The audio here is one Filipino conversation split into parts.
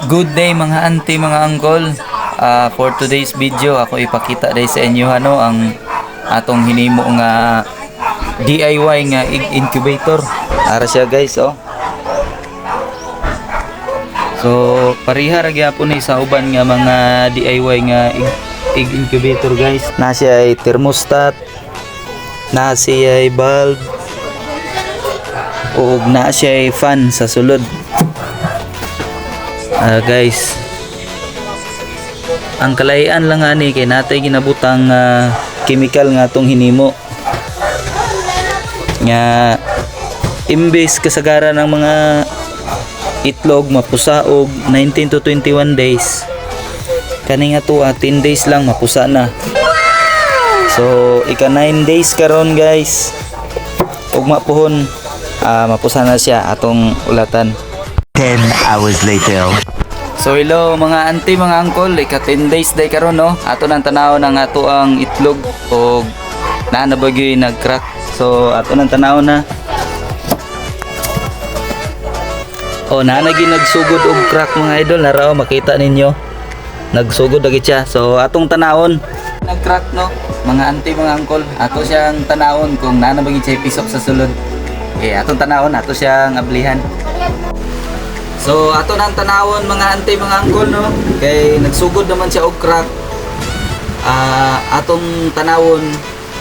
Good day mga auntie, mga uncle. For today's video, ako ipakita dahil sa inyo ang atong hinimo nga DIY nga egg incubator. Ara siya guys, oh. So, pariha ra gyapon ni sa uban nga mga DIY nga egg incubator guys. Na siya ay thermostat, na siya ay bulb, o na siya ay fan sa sulod. Guys, ang kalayan lang ani kay natay ginabutang chemical nga tong hinimo nga imbes kasagaran ng mga itlog mapusa og 19 to 21 days kani nga to 10 days lang mapusa na. So ika 9 days karon guys, ug mapuhon mapusa na siya atong ulatan. 10 hours later. So hello mga auntie, mga uncle, ika 10 days day karon no. Ato nang tanaw ng ato ang itlog og naanabagyoy nag-crack. So ato nang tanaw na. Oh, naanagi nagsugod og crack mga idol, naraw makita ninyo. Nagsugod lagi siya. So atong tanawon nag-crack no. Mga auntie, mga uncle, ato siyang tanawon kung naanabagyoy siya pisok sa sulod. Okay, atong tanawon, ato siyang ablihan. So ato nang tanawon mga auntie, mga uncle no, kay nagsugod naman siya og crack. Atong tanawon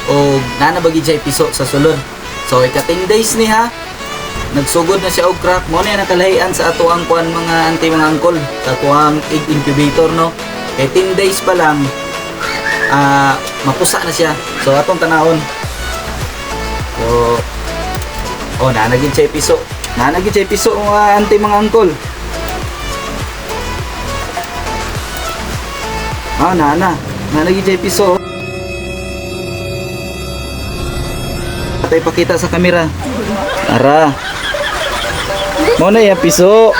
og nanabagi siya piso sa sulod. So ika 10 days ni ha, nagsugod na siya og crack. Mo na nakalahian sa ato ang kuan mga auntie, mga uncle, sa ato ang egg incubator no. Kay 10 days pa lang mapusa na siya. So atong tanawon. So nanagin siya piso. Nanagin siya piso mga auntie, mga uncle. Nanagin siya piso. Tayo pakita sa kamera. Ara. Mo na yung piso.